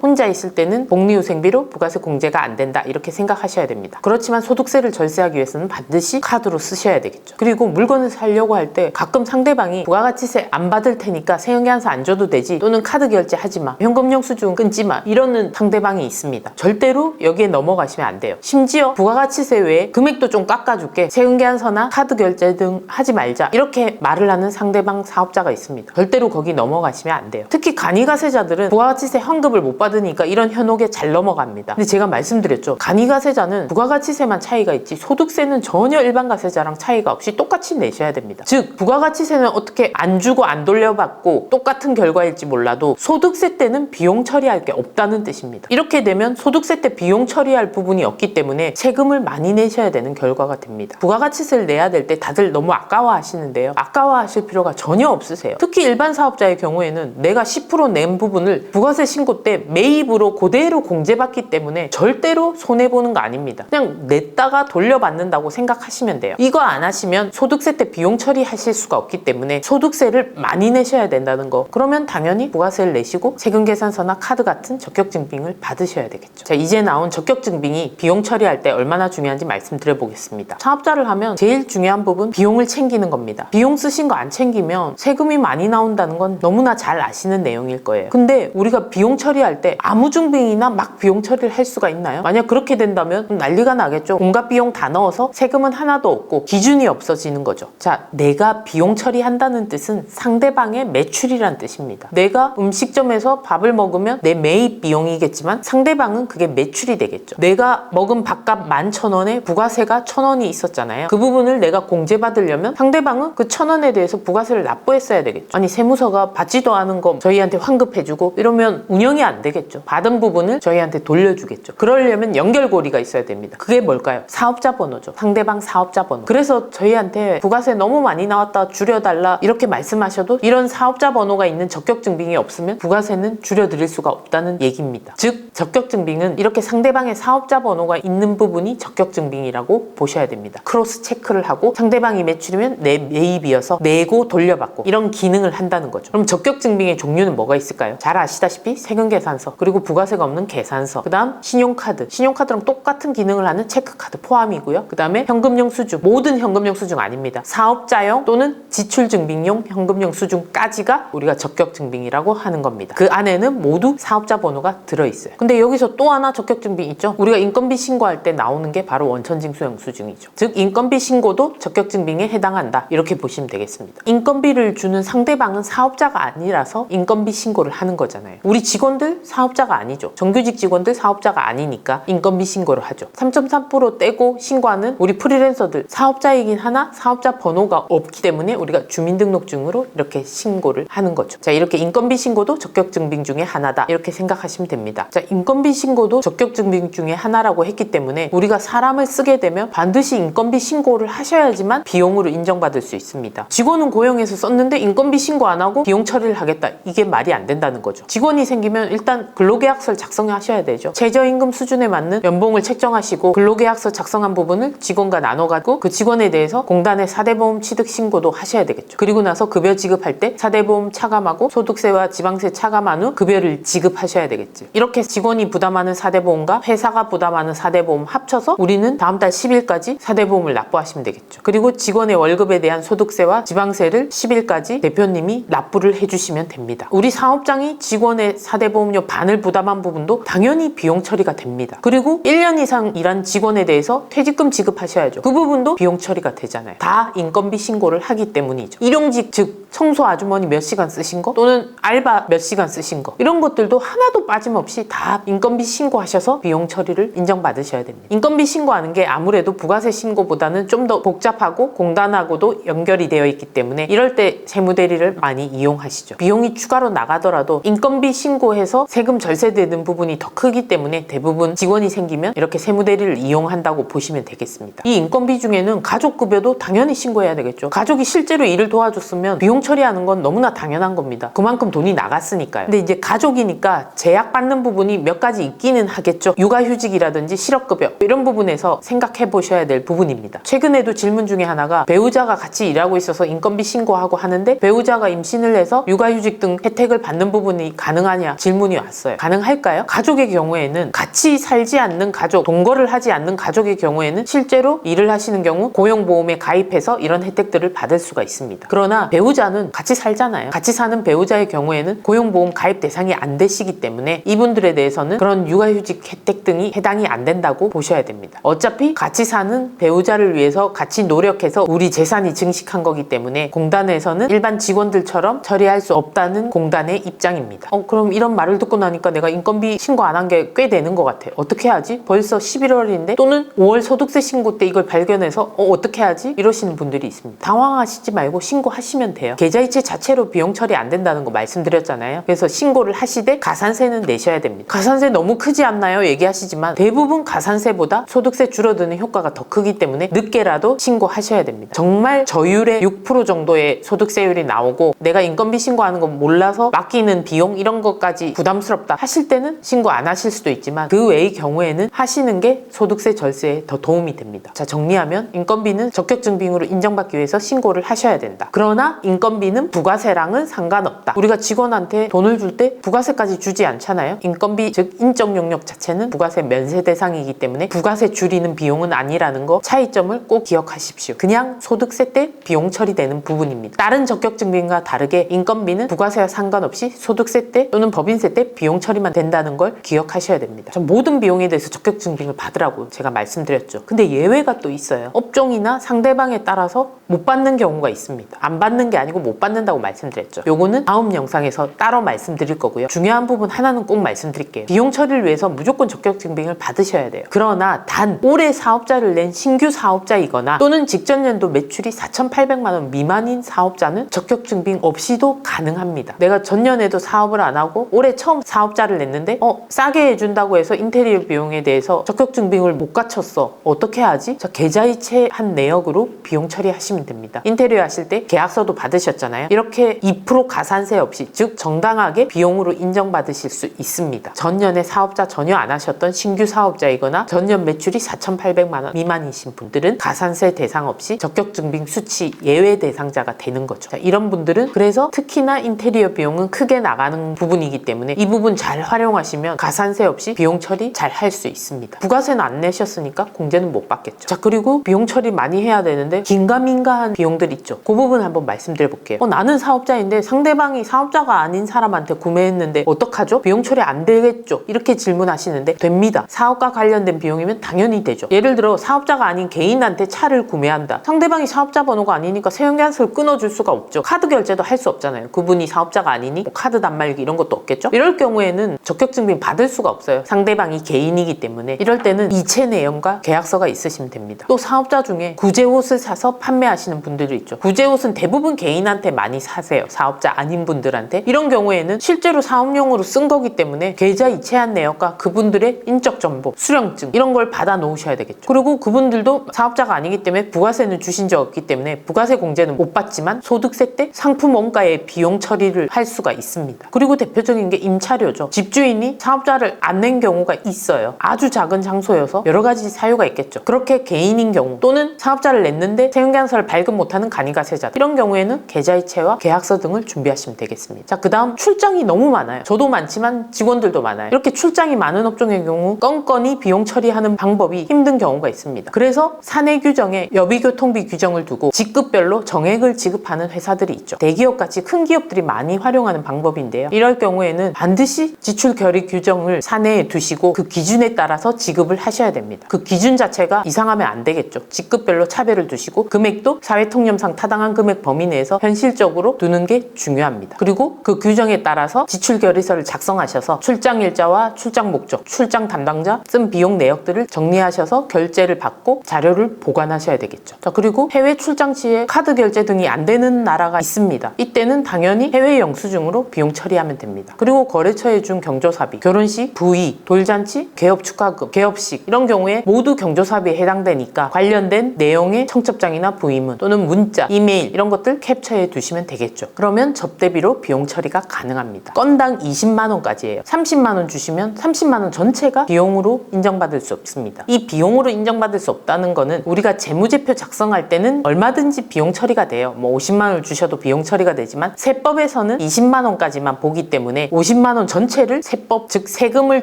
혼자 있을 때는 복리후생비로 부가세 공제가 안 된다 이렇게 생각하셔야 됩니다. 그렇지만 소득세를 절세하기 위해서는 반드시 카드로 쓰셔야 되겠죠. 그리고 물건을 사려고 할 때 가끔 상대방이 부가가치세 안 받을 테니까 세금계산서 안 줘도 되지, 또는 카드 결제하지 마, 현금 영수증 끊지 마, 이러는 상대방이 있습니다. 절대로 여기에 넘어가시면 안 돼요. 심지어 부가가치세 외에 금액도 좀 깎아줄게, 세금계산서나 카드 결제 등 하지 말자, 이렇게 말을 하는 상대방 사업자가 있습니다. 절대로 거기 넘어가시면 안 돼요. 특히 간이가세자들은 부가가치세 환급을 못 받으니까 이런 현혹에 잘 넘어갑니다. 근데 제가 말씀드렸죠. 간이가세자는 부가가치세만 차이가 있지 소득세는 전혀 일반 가세자랑 차이가 없이 똑같이 내셔야 됩니다. 즉 부가가치세는 어떻게 안 주고 안 돌려받고 똑같은 결과일지 몰라도 소득세 때는 비용 처리할 게 없다는 뜻입니다. 이렇게 되면 소득세 때 비용 처리할 부분이 없기 때문에 세금을 많이 내셔야 되는 결과가 됩니다. 부가가치세를 내야 될 때 다들 너무 아까워하시는데요. 아까워하실 필요가 전혀 없으세요. 특히 일반 사업자의 경우에는 내가 10% 낸 부분을 부가세 신고 때 매입으로 그대로 공제받기 때문에 절대로 손해보는 거 아닙니다. 그냥 냈다가 돌려받는다고 생각하시면 돼요. 이거 안 하시면 소득세 때 비용 처리하실 수가 없기 때문에 소득세를 많이 내셔야 된다는 거. 그러면 당연히 부가세를 내시고 세금계산서나 카드 같은 적격증빙을 받으셔야 되겠죠. 자, 이제 나온 적격증빙이 비용 처리할 때 얼마나 중요한지 말씀드려 보겠습니다. 사업자를 하면 제일 중요한 부분 비용을 챙기는 겁니다. 비용 쓰신 거 안 챙기면 세금이 많이 나온다는 건 너무나 잘 아시는 내용일 거예요. 근데 우리가 비용 처리할 때 아무 증빙이나 막 비용 처리를 할 수가 있나요? 만약 그렇게 된다면 난리가 나겠죠. 온갖 비용 다 넣어서 세금은 하나도 없고 기준이 없어지는 거죠. 자, 내가 비용 처리한다는 뜻은 상대방의 매출이란 뜻입니다. 내가 음식점에서 밥을 먹으면 내 매입 비용이겠지만 상대방은 그게 매출이 되겠죠. 내가 먹은 밥값 11,000원에 부가세가 1,000원이 있었잖아요. 그 부분을 내가 공제받으려면 상대방은 그 1,000원에 대해서 부가세를 납부했어야 되겠죠. 아니 세무서가 받지도 않은 거 저희한테 환급해주고 이러면 운영이 안 되겠죠. 받은 부분을 저희한테 돌려주겠죠. 그러려면 연결고리가 있어야 됩니다. 그게 뭘까요? 사업자 번호죠. 상대방 사업자 번호. 그래서 저희한테 부가세 너무 많이 나왔다 줄여달라 이렇게 말씀하셔도 이런 사업자 번호가 있는 적격증빙이 없으면 부가세는 줄여드릴 수가 없다는 얘기입니다. 즉 적격증빙은 이렇게 상대방의 사업자 번호가 있는 부분이 적격증빙이라고 보셔야 됩니다. 크로스 체크를 하고 상대방이 매출이면 내 매입이어서 내고 돌려받고 이런 기능을 한다는 거죠. 그럼 적격증빙의 종류는 뭐가 있을까요? 잘 아시다시피 세금계산서, 그리고 부가세가 없는 계산서, 그 다음 신용카드, 신용카드랑 똑같은 기능을 하는 체크카드 포함이고요. 그 다음에 현금영수증, 모든 현금영수증 아닙니다. 사업자용 또는 지출증빙용 현금영수증까지가 우리가 적격증빙이라고 하는 겁니다. 그 안에는 모두 사업자 번호가 들어있어요. 근데 여기서 또 하나 적격증빙 있죠. 우리가 인건비 신고할 때 나오는 게 바로 원천징수영수증이죠. 즉 인건비 신고도 적격증빙에 해당한다 이렇게 보시면 되겠습니다. 인건비를 주는 상대방은 사업자가 아니라서 인건비 신고를 하는 거잖아요. 우리 직원들 사업자가 아니죠. 정규직 직원들 사업자가 아니니까 인건비 신고를 하죠. 3.3% 떼고 신고하는 우리 프리랜서들 사업자이긴 하나 사업자 번호가 없기 때문에 우리가 주민등록증으로 이렇게 신고를 하는 거죠. 자, 이렇게 인건비 신고도 적격증빙 중에 하나다 이렇게 생각하시면 됩니다. 자, 인건비 신고도 적격증빙 중에 하나라고 했기 때문에 우리가 사람을 쓰게 되면 반드시 인건비 신고를 하셔야지만 비용으로 인정받을 수 있습니다. 직원은 고용해서 썼는데 인건비 신고 안 하고 비용 처리를 하겠다, 이게 말이 안 된다는 거죠. 직원이 생기면 일단 근로계약서를 작성하셔야 되죠. 최저임금 수준에 맞는 연봉을 책정하시고 근로계약서 작성한 부분을 직원과 나눠가지고 그 직원에 대해서 공단에 사대보험 취득 신고도 하셔야 되겠죠. 그리고 나서 급여 지급할 때 사대보험 차감하고 소득세와 지방세 차감한 후 급여를 지급하셔야 되겠지. 이렇게 직원이 부담하는 사대보험과 회사가 부담하는 사대보험 합쳐서 우리는 다음 달 10일까지 사대보험을 납부하시면 되겠죠. 그리고 직원의 월급에 대한 소득세와 지방세를 10일까지 대표님이 납부를 해주시면 됩니다. 우리 사업장이 직원의 사대보험료 반을 부담한 부분도 당연히 비용 처리가 됩니다. 그리고 1년 이상 일한 직원에 대해서 퇴직금 지급하셔야죠. 그 부분도 비용 처리가 되잖아요. 다 인건비 신고를 하기 때문이죠. 일용직, 즉 청소 아주머니 몇 시간 쓰신 거 또는 알바 몇 시간 쓰신 거 이런 것들도 하나도 빠짐없이 다 인건비 신고하셔서 비용 처리를 인정받으셔야 됩니다. 인건비 신고하는 게 아무래도 부가세 신고보다는 좀 더 복잡하고 공단하고도 연결이 되어 있기 때문에 이럴 때 때 세무대리를 많이 이용하시죠. 비용이 추가로 나가더라도 인건비 신고해서 세금 절세되는 부분이 더 크기 때문에 대부분 직원이 생기면 이렇게 세무대리를 이용한다고 보시면 되겠습니다. 이 인건비 중에는 가족급여도 당연히 신고해야 되겠죠. 가족이 실제로 일을 도와줬으면 비용 처리하는 건 너무나 당연한 겁니다. 그만큼 돈이 나갔으니까요. 근데 이제 가족이니까 제약받는 부분이 몇 가지 있기는 하겠죠. 육아휴직이라든지 실업급여 이런 부분에서 생각해 보셔야 될 부분입니다. 최근에도 질문 중에 하나가 배우자가 같이 일하고 있어서 인건비 신고하고 하는데 배우자가 임신을 해서 육아휴직 등 혜택을 받는 부분이 가능하냐 질문이 왔어요. 가능할까요? 가족의 경우에는 같이 살지 않는 가족, 동거를 하지 않는 가족의 경우에는 실제로 일을 하시는 경우 고용보험에 가입해서 이런 혜택들을 받을 수가 있습니다. 그러나 배우자는 같이 살잖아요. 같이 사는 배우자의 경우에는 고용보험 가입 대상이 안 되시기 때문에 이분들에 대해서는 그런 육아휴직 혜택 등이 해당이 안 된다고 보셔야 됩니다. 어차피 같이 사는 배우자를 위해서 같이 노력해서 우리 재산이 증식한 거기 때문에 공단에서는 일반 직원들처럼 처리할 수 없다는 공단의 입장입니다. 그럼 이런 말을 듣고 나니까 내가 인건비 신고 안 한 게 꽤 되는 것 같아요. 어떻게 하지? 벌써 11월인데 또는 5월 소득세 신고 때 이걸 발견해서 어떻게 하지? 이러시는 분들이 있습니다. 당황하시지 말고 신고하시면 돼요. 계좌이체 자체로 비용 처리 안 된다는 거 말씀드렸잖아요. 그래서 신고를 하시되 가산세는 내셔야 됩니다. 가산세 너무 크지 않나요? 얘기하시지만 대부분 가산세보다 소득세 줄어드는 효과가 더 크기 때문에 늦게라도 신고하셔야 됩니다. 정말 저율의 6% 정도의 소득세율이 나오고 내가 인건비 신고하는 거 몰라서 맡기는 비용 이런 것까지 부담스럽다 하실 때는 신고 안 하실 수도 있지만 그 외의 경우에는 하시는 게 소득세 절세에 더 도움이 됩니다. 자, 정리하면 인건비는 적격증빙으로 인정받기 위해서 신고를 하셔야 된다. 그러나 인건비는 부가세랑은 상관없다. 우리가 직원한테 돈을 줄 때 부가세까지 주지 않잖아요. 인건비 즉 인적 용역 자체는 부가세 면세 대상이기 때문에 부가세 줄이는 비용은 아니라는 거 차이점을 꼭 기억하십시오. 그냥 소득세 때 비용 처리되는 부분입니다. 다른 적격증빙과 다르게 인건비는 부가세와 상관없이 소득세 때 또는 법인세 때 비용 처리만 된다는 걸 기억하셔야 됩니다. 모든 비용에 대해서 적격증빙을 받으라고 제가 말씀드렸죠. 근데 예외가 또 있어요. 업종이나 상대방에 따라서 못 받는 경우가 있습니다. 안 받는 게 아니고 못 받는다고 말씀드렸죠. 요거는 다음 영상에서 따로 말씀드릴 거고요. 중요한 부분 하나는 꼭 말씀드릴게요. 비용 처리를 위해서 무조건 적격증빙을 받으셔야 돼요. 그러나 단 올해 사업자를 낸 신규 사업자이거나 또는 직전 연도 매출이 4,800만 원 미만인 사업자는 적격증빙 없이도 가능합니다. 내가 전년에도 사업을 안 하고 올해 처음 사업자를 냈는데 싸게 해준다고 해서 인테리어 비용에 대해서 적격증빙을 못 갖췄어. 어떻게 하지? 자, 계좌이체 한 내역으로 비용 처리하시면 됩니다. 인테리어 하실 때 계약서도 받으셨잖아요. 이렇게 2% 가산세 없이 즉 정당하게 비용으로 인정받으실 수 있습니다. 전년에 사업자 전혀 안 하셨던 신규 사업자이거나 전년 매출이 4,800만 원 미만이신 분들은 가산세 대상 없이 적격증빙 수치 예외 대상자가 되는 거죠. 자, 이런 분들은 그래서 특히나 인테리어 비용은 크게 나가는 부분이기 때문에 이 부분 잘 활용하시면 가산세 없이 비용 처리 잘 할 수 있습니다. 부가세는 안 내셨으니까 공제는 못 받겠죠. 자, 그리고 비용 처리 많이 해야 되는데 긴가민가한 비용들 있죠. 그 부분 한번 말씀드려 볼게요. 나는 사업자인데 상대방이 사업자가 아닌 사람한테 구매했는데 어떡하죠? 비용 처리 안 되겠죠? 이렇게 질문하시는데 됩니다. 사업과 관련된 비용이면 당연히 되죠. 예를 들어 사업자가 아닌 개인한테 차를 구매한다. 상대방이 사업자 번호가 아니니까 세형계약서를 끊어줄 수가 없죠. 카드 결제도 할 수 없잖아요. 그분이 사업자가 아니니 카드 단말기 이런 것도 없겠죠? 이럴 경우에는 적격증빙 받을 수가 없어요. 상대방이 개인이기 때문에. 이럴 때는 이체 내용과 계약서가 있으시면 됩니다. 또 사업자 중에 구제옷을 사서 판매하시는 분들도 있죠. 구제옷은 대부분 개인한테 많이 사세요. 사업자 아닌 분들한테. 이런 경우에는 실제로 사업용으로 쓴 거기 때문에 계좌 이체한 내역과 그분들의 인적 정보, 수령증 이런 걸 받아 놓으셔야 되겠죠. 그리고 그분들도 사업자가 아니기 때문에 부가세는 주신 적 없기 때문에 부가세 공제는 못 받지만 소득세 때 상품 원가의 비용 처리를 할 수가 있습니다. 그리고 대표적인 게 임차료죠. 집주인이 사업자를 안 낸 경우가 있어요. 아주 작은 장소여서 여러 가지 사유가 있겠죠. 그렇게 개인인 경우 또는 사업자를 냈는데 세금계약서를 발급 못하는 간이가세자 이런 경우에는 계좌이체와 계약서 등을 준비하시면 되겠습니다. 자, 그 다음 출장이 너무 많아요. 저도 많지만 직원들도 많아요. 이렇게 출장이 많은 업종의 경우 건건히 비용 처리하는 방법이 힘든 경우가 있습니다. 그래서 사내 규정에 여비교통비 규정을 두고 직급별로 정액을 지급하는 회사들이 있죠. 대기업같이 큰 기업들이 많이 활용하는 방법인데요. 이럴 경우에는 반드시 지출 결의 규정을 사내에 두시고 그 기준에 따라서 지급을 하셔야 됩니다. 그 기준 자체가 이상하면 안 되겠죠. 직급별로 차별을 두시고 금액도 사회통념상 타당한 금액 범위 내에서 현실적으로 두는 게 중요합니다. 그리고 그 규정에 따라서 지출 결의서를 작성하셔서 출장 일자와 출장 목적, 출장 담당자, 쓴 비용 내역들을 정리하셔서 결제를 받고 자료를 보관하셔야 되겠죠. 자, 그리고 해외 출장 시에 카드 결제 등이 안 되는 되는 나라가 있습니다. 이때는 당연히 해외 영수증으로 비용 처리하면 됩니다. 그리고 거래처에 준 경조사비, 결혼식, 부의, 돌잔치, 개업 축하금, 개업식 이런 경우에 모두 경조사비에 해당되니까 관련된 내용의 청첩장이나 부의문 또는 문자, 이메일 이런 것들 캡처해 두시면 되겠죠. 그러면 접대비로 비용 처리가 가능합니다. 건당 20만 원까지예요. 30만 원 주시면 30만 원 전체가 비용으로 인정받을 수 없습니다. 이 비용으로 인정받을 수 없다는 거는 우리가 재무제표 작성할 때는 얼마든지 비용 처리가 돼요. 뭐 50만 원을 주셔도 비용 처리가 되지만 세법에서는 20만 원까지만 보기 때문에 50만 원 전체를 세법, 즉 세금을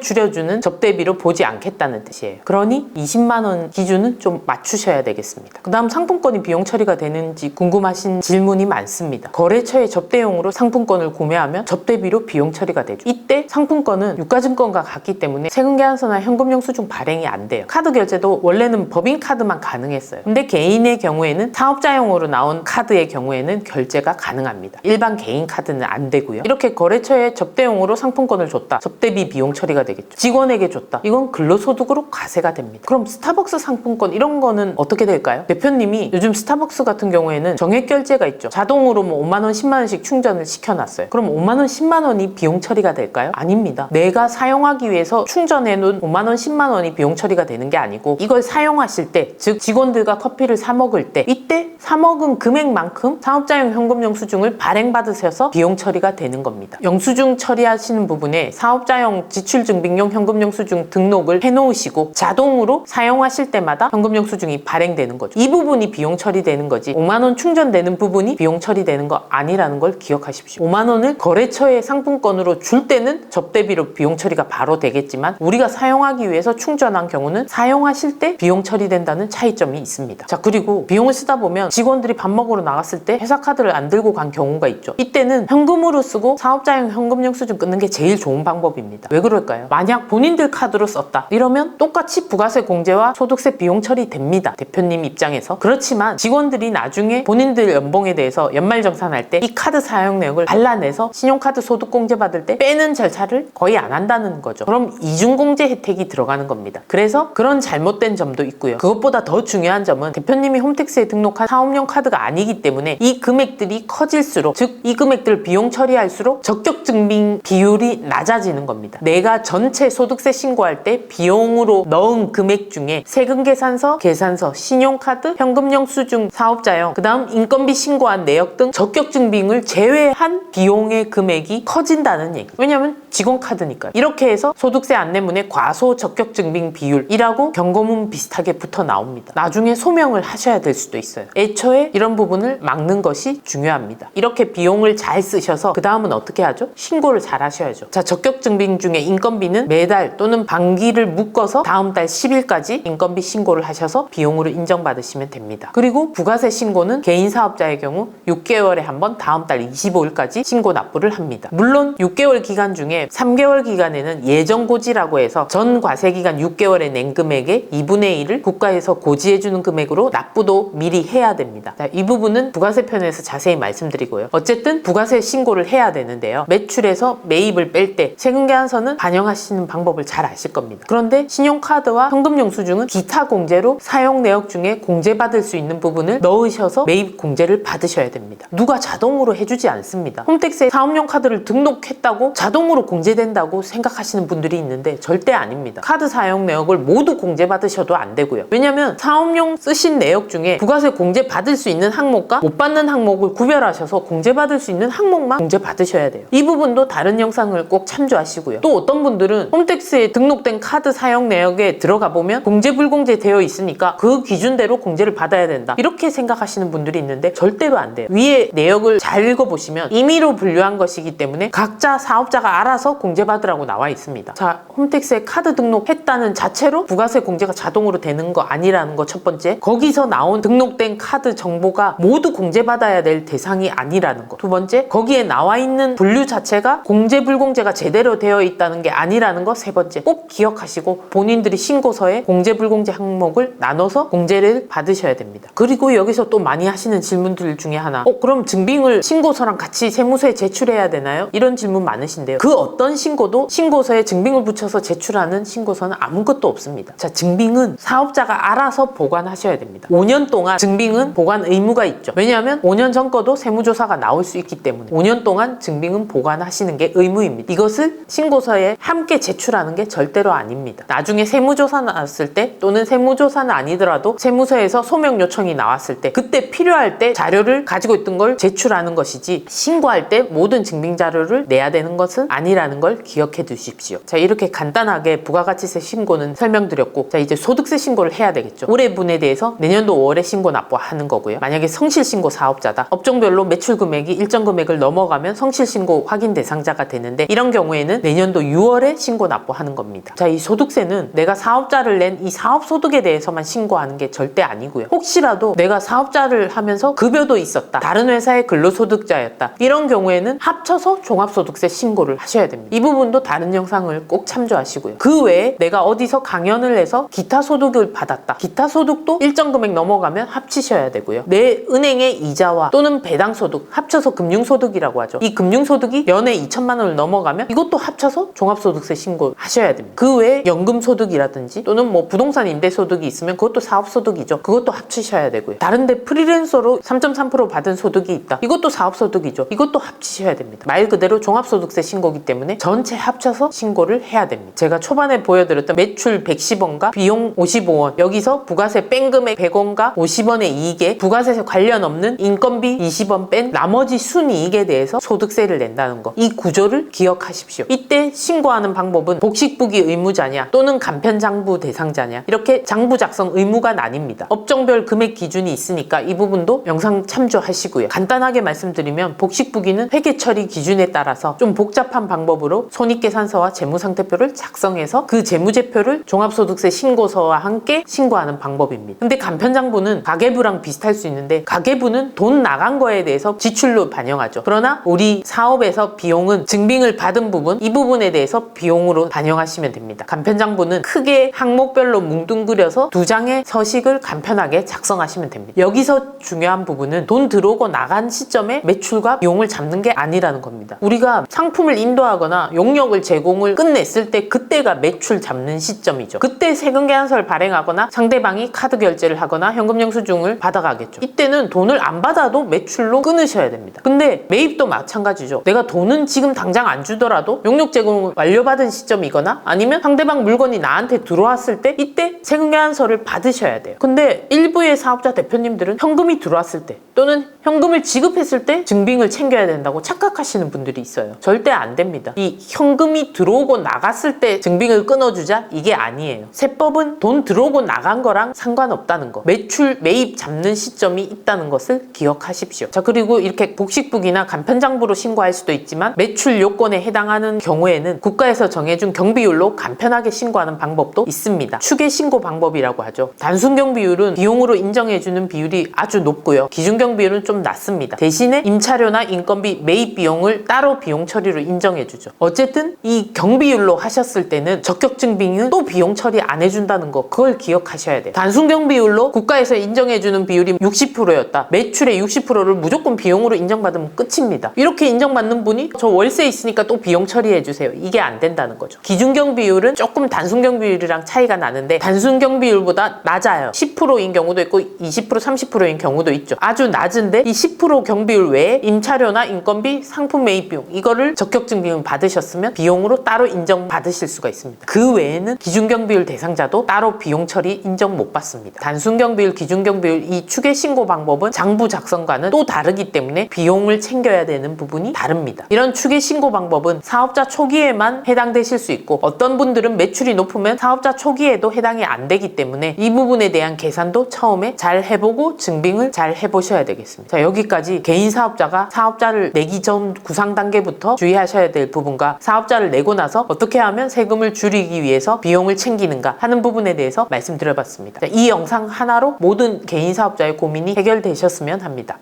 줄여주는 접대비로 보지 않겠다는 뜻이에요. 그러니 20만 원 기준은 좀 맞추셔야 되겠습니다. 그 다음 상품권이 비용 처리가 되는지 궁금하신 질문이 많습니다. 거래처에 접대용으로 상품권을 구매하면 접대비로 비용 처리가 되죠. 이때 상품권은 유가증권과 같기 때문에 세금계산서나 현금영수증 발행이 안 돼요. 카드 결제도 원래는 법인카드만 가능했어요. 근데 개인의 경우에는 사업자용으로 나온 카드의 경우에는 결제가 가능합니다. 일반 개인 카드는 안 되고요. 이렇게 거래처에 접대용으로 상품권을 줬다. 접대비 비용 처리가 되겠죠. 직원에게 줬다. 이건 근로소득으로 과세가 됩니다. 그럼 스타벅스 상품권 이런 거는 어떻게 될까요? 대표님이 요즘 스타벅스 같은 경우에는 정액 결제가 있죠. 자동으로 뭐 5만 원, 10만 원씩 충전을 시켜놨어요. 그럼 5만 원, 10만 원이 비용 처리가 될까요? 아닙니다. 내가 사용하기 위해서 충전해 놓은 5만 원, 10만 원이 비용 처리가 되는 게 아니고 이걸 사용하실 때, 즉 직원들과 커피를 사 먹을 때 이때 사 먹은 금액만큼 사업자용 현금영수증을 발행받으셔서 비용 처리가 되는 겁니다. 영수증 처리하시는 부분에 사업자용 지출증빙용 현금영수증 등록을 해놓으시고 자동으로 사용하실 때마다 현금영수증이 발행되는 거죠. 이 부분이 비용 처리되는 거지 5만 원 충전되는 부분이 비용 처리되는 거 아니라는 걸 기억하십시오. 5만 원을 거래처에 상품권으로 줄 때는 접대비로 비용 처리가 바로 되겠지만 우리가 사용하기 위해서 충전한 경우는 사용하실 때 비용 처리된다는 차이점이 있습니다. 자, 그리고 비용을 쓰다 보면 직원들이 밥 먹으러 나갔을 때 회사 카드를 안 들고 간 경우가 있죠. 이때는 현금으로 쓰고 사업자용 현금영수증 끊는 게 제일 좋은 방법입니다. 왜 그럴까요? 만약 본인들 카드로 썼다 이러면 똑같이 부가세 공제와 소득세 비용 처리됩니다. 대표님 입장에서. 그렇지만 직원들이 나중에 본인들 연봉에 대해서 연말정산할 때 이 카드 사용 내역을 발라내서 신용카드 소득공제 받을 때 빼는 절차를 거의 안 한다는 거죠. 그럼 이중공제 혜택이 들어가는 겁니다. 그래서 그런 잘못된 점도 있고요. 그것보다 더 중요한 점은 대표님이 홈택스에 등록한 사업용 카드가 아니기 때문에 이 금액들이 커질수록, 즉 이 금액들을 비용 처리할수록 적격증빙 비율이 낮아지는 겁니다. 내가 전체 소득세 신고할 때 비용으로 넣은 금액 중에 세금계산서, 계산서, 신용카드, 현금영수증, 사업자용, 그 다음 인건비 신고한 내역 등 적격증빙을 제외한 비용의 금액이 커진다는 얘기. 왜냐하면 직원 카드니까요. 이렇게 해서 소득세 안내문에 과소 적격증빙 비율이라고 경고문 비슷하게 붙어 나옵니다. 나중에 소명을 하셔야 될 수도 있어요. 애초에 이런 부분을 막는 것이 중요합니다. 이렇게 비용을 잘 쓰셔서 그 다음은 어떻게 하죠? 신고를 잘 하셔야죠. 자, 적격증빙 중에 인건비는 매달 또는 반기를 묶어서 다음 달 10일까지 인건비 신고를 하셔서 비용으로 인정받으시면 됩니다. 그리고 부가세 신고는 개인 사업자의 경우 6개월에 한 번 다음 달 25일까지 신고 납부를 합니다. 물론 6개월 기간 중에 3개월 기간에는 예정고지라고 해서 전 과세기간 6개월에 낸 금액의 2분의 1을 국가에서 고지해주는 금액으로 납부도 미리 해야 됩니다. 자, 이 부분은 부가세 편에서 자세히 말씀드리고요. 어쨌든 부가세 신고를 해야 되는데요. 매출에서 매입을 뺄 때 세금계산서는 반영하시는 방법을 잘 아실 겁니다. 그런데 신용카드와 현금영수증은 기타 공제로 사용 내역 중에 공제받을 수 있는 부분을 넣으셔서 매입 공제를 받으셔야 됩니다. 누가 자동으로 해주지 않습니다. 홈택스에 사업용 카드를 등록했다고 자동으로 공제된다고 생각하시는 분들이 있는데 절대 아닙니다. 카드 사용 내역을 모두 공제받으셔도 안 되고요. 왜냐면 사업용 쓰신 내역 중에 부가세 공제받을 수 있는 항목과 못 받는 항목을 구별하셔서 공제받을 수 있는 항목만 공제받으셔야 돼요. 이 부분도 다른 영상을 꼭 참조하시고요. 또 어떤 분들은 홈택스에 등록된 카드 사용 내역에 들어가 보면 공제 불공제 되어 있으니까 그 기준대로 공제를 받아야 된다 이렇게 생각하시는 분들이 있는데 절대로 안 돼요. 위에 내역을 잘 읽어보시면 임의로 분류한 것이기 때문에 각자 사업자가 알아서 공제받으라고 나와 있습니다. 자, 홈택스에 카드 등록했다는 자체로 부가세 공제가 자동으로 되는 거 아니라는 거 첫 번째. 거기서 나온 등록된 카드 정보가 모두 공제받아야 될 대상이 아니라는 거. 두 번째, 거기에 나와 있는 분류 자체가 공제 불공제가 제대로 되어 있다는 게 아니라는 거. 세 번째, 꼭 기억하시고 본인들이 신고서에 공제 불공제 항목을 나눠서 공제를 받으셔야 됩니다. 그리고 여기서 또 많이 하시는 질문들 중에 하나, 그럼 증빙을 신고서랑 같이 세무서에 제출해야 되나요? 이런 질문 많으신데요. 그 어떤 신고도 신고서에 증빙을 붙여서 제출하는 신고서는 아무것도 없습니다. 자, 증빙은 사업자가 알아서 보관하셔야 됩니다. 5년 동안 증빙은 보관 의무가 있죠. 왜냐하면 5년 전 거도 세무조사가 나올 수 있기 때문에 5년 동안 증빙은 보관하시는 게 의무입니다. 이것을 신고서에 함께 제출하는 게 절대로 아닙니다. 나중에 세무조사 나왔을 때 또는 세무조사는 아니더라도 세무서에서 소명 요청이 나왔을 때 그때 필요할 때 자료를 가지고 있던 걸 제출하는 것이지 신고할 때 모든 증빙 자료를 내야 되는 것은 아니라는 걸 기억해 두십시오. 자, 이렇게 간단하게 부가가치세 신고는 설명드렸고, 자, 이제 소득세 신고를 해야 되겠죠. 올해 분에 대해서 내년도 5월에 신고 납부하는 거고요. 만약에 성실신고 사업자다. 업종별로 매출 금액이 일정 금액을 넘어가면 성실신고 확인 대상자가 되는데 이런 경우에는 내년도 6월에 신고 납부하는 겁니다. 자, 이 소득세는 내가 사업자를 낸 이 사업소득에 대해서만 신고하는 게 절대 아니고요. 혹시라도 내가 사업자를 하면서 급여도 있었다. 다른 회사의 근로소득자였다. 이런 경우에는 합쳐서 종합소득세 신고를 하셔야 됩니다. 이 부분도 다른 영상을 꼭 참조하시고요. 그 외에 내가 어디서 강연을 해서 기타 소득을 받았다. 기타 소득도 일정 금액 넘어가면 합치셔야 되고요. 내 은행의 이자와 또는 배당소득, 합쳐서 금융소득이라고 하죠. 이 금융소득이 연에 2천만 원을 넘어가면 이것도 합쳐서 종합소득세 신고하셔야 됩니다. 그 외에 연금소득이라든지 또는 뭐 부동산 임대소득이 있으면 그것도 사업소득이죠. 그것도 합치셔야 되고요. 다른데 프리랜서로 3.3% 받은 소득이 있다. 이것도 사업소득이죠. 이것도 합치셔야 됩니다. 말 그대로 종합소득세 신고기 때문에 전체 합쳐서 신고를 해야 됩니다. 제가 초반에 보여드렸던 매출 110원과 비용 55원, 여기서 부가세 뺀 금액 100원과 50원의 이익에 부가세 관련 없는 인건비 20원 뺀 나머지 순이익에 대해서 소득세를 낸다는 거, 이 구조를 기억하십시오. 이때 신고하는 방법은 복식부기 의무자냐 또는 간편장부 대상자냐, 이렇게 장부 작성 의무가 나뉩니다. 업종별 금액 기준이 있으니까 이 부분도 영상 참조하시고요. 간단하게 말씀드리면 복식부기는 회계 처리 기준에 따라서 좀 복잡한 방법으로 손익계산서와 재무상태표를 작성해서 그 재무제표를 종합소득세 신고서와 함께 신고하는 방법입니다. 근데 간편장부는 가계부랑 비슷할 수 있는데 가계부는 돈 나간 거에 대해서 지출로 반영하죠. 그러나 우리 사업에서 비용은 증빙을 받은 부분, 이 부분에 대해서 비용으로 반영하시면 됩니다. 간편장부는 크게 항목별로 뭉뚱그려서 2장의 서식을 간편하게 작성하시면 됩니다. 여기서 중요한 부분은 돈 들어오고 나간 시점에 매출과 비용을 잡는 게 아니라는 겁니다. 우리가 상품을 인도하거나 용역을 제공을 끝냈을 때 그때가 매출 잡는 시점이죠. 그때 세금계산서를 발행하거나 상대방이 카드 결제를 하거나 현금 영수증을 받아가겠죠. 이때는 돈을 안 받아도 매출로 끊으셔야 됩니다. 근데 매입도 마찬가지죠. 내가 돈은 지금 당장 안 주더라도 용역 제공을 완료받은 시점이거나 아니면 상대방 물건이 나한테 들어왔을 때 이때 세금계산서를 받으셔야 돼요. 근데 일부의 사업자 대표님들은 현금이 들어왔을 때 또는 현금을 지급했을 때 증빙을 챙겨야 된다고 착각하시는 분들이 있어요. 절대 안 됩니다. 이 현금이 들어오고 나갔을 때 증빙을 끊어주자, 이게 아니에요. 세법은 돈 들어오고 나간 거랑 상관없다는 거, 매출 매입 잡는 시점이 있다는 것을 기억하십시오. 자, 그리고 이렇게 복식부기나 간편장부로 신고할 수도 있지만 매출 요건에 해당하는 경우에는 국가에서 정해준 경비율로 간편하게 신고하는 방법도 있습니다. 추계 신고 방법이라고 하죠. 단순 경비율은 비용으로 인정해주는 비율이 아주 높고요. 기준 경비율은 좀 낮습니다. 대신에 임차료나 인건비, 매입 비용을 따로 비용 처리로 인정해주죠. 어쨌든 이 경비율로 하셨을 때는 적격 증빙은 또 비용 처리 안 해준다는 거, 그걸 기억하셔야 돼요. 단순 경비율로 국가에서 인정해주는 비율이 60%였다. 매출의 60%를 무조건 비용으로 인정받으면 끝입니다. 이렇게 인정받는 분이 저 월세 있으니까 또 비용 처리해주세요. 이게 안 된다는 거죠. 기준 경비율은 조금 단순 경비율이랑 차이가 나는데 단순 경비율보다 낮아요. 10%인 경우도 있고 20%, 30%인 경우도 있죠. 아주 낮은데 이 10% 경비율 외에 임차료나 인건비, 상품 매입 비용, 이거를 적격 증빙을 받으셨으면 비용으로 따로 인정받으실 수가 있습니다. 그 외에는 기준 경비율 대상자도 따로 비용 처리 인정 못 받습니다. 단순 경비율, 기준 경비율, 이 추계 신고 방법은 장부 작성과는 또 다르기 때문에 비용을 챙겨야 되는 부분이 다릅니다. 이런 추계 신고 방법은 사업자 초기에만 해당되실 수 있고 어떤 분들은 매출이 높으면 사업자 초기에도 해당이 안 되기 때문에 이 부분에 대한 계산도 처음에 잘 해보고 증빙을 잘 해보셔야 되겠습니다. 자, 여기까지 개인 사업자가 사업자를 내기 전 구상 단계부터 주의하셔야 될 부분과 사업자를 내고 나서 어떻게 하면 세금을 줄이기 위해서 비용을 챙기는가 하는 부분에 대해서 말씀드려봤습니다. 자, 이 영상 하나로 모든 개인 사업자의 고민이 해결되셨으면 합니다.